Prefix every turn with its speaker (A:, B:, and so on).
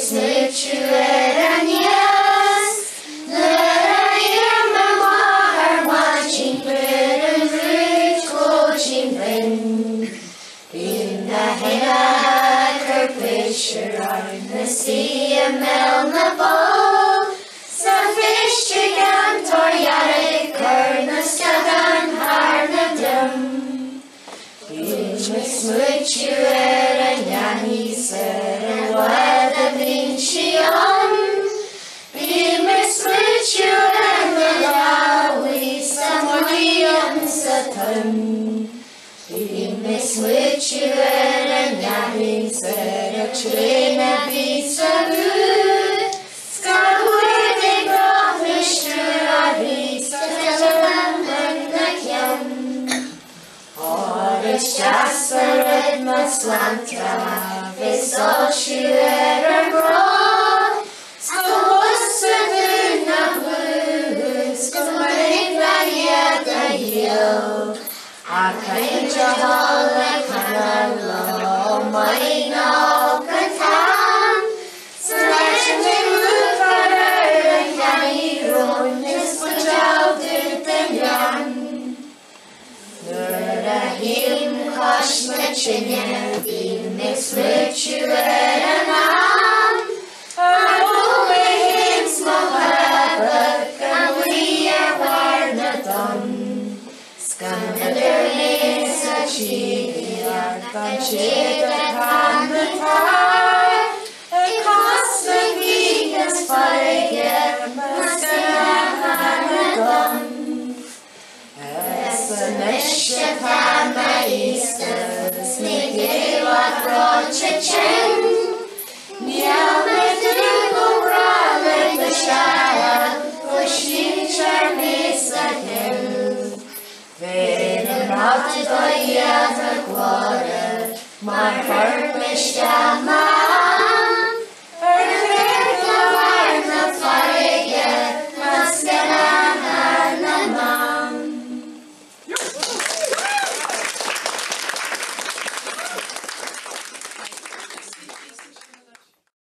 A: Smutchueranias, Lerairma Mahar Watching Britain Root Coaching Rin. In the Hena Kerpisher on the sea of Melnaball, Safisher Gam Toriatic Kurnaskagan Harnadum. Smutchueranias, Wada Vincion, Smutchueraniawi, Samoyam Satan. Smutchueranias, Trina Bisabu, Skawede Grafishturari, Satalam Nakyam. Jasaret Maslanta, Visalchuera Broad, Skawassaduna Blue, Skamarignadia the Hill, Akain Jahala Kanalo, Maina Katan, Selection Lufarer, and Yaniro, Nispajal Dirthanyan. Him Kashmachinyan, Him Smutchueranam, Him Smohabak, Kamuya Varnaton, Skandarin Sachiya, Kanchita Kanatar, a cosmic Venus Fire, Maskanahanadon. Neshkama Easters, Nigela Prochechen, Niametuko Brale, the Shaya, Pushin Charmisakel, Venerata Yata Quara, my heart Mishama.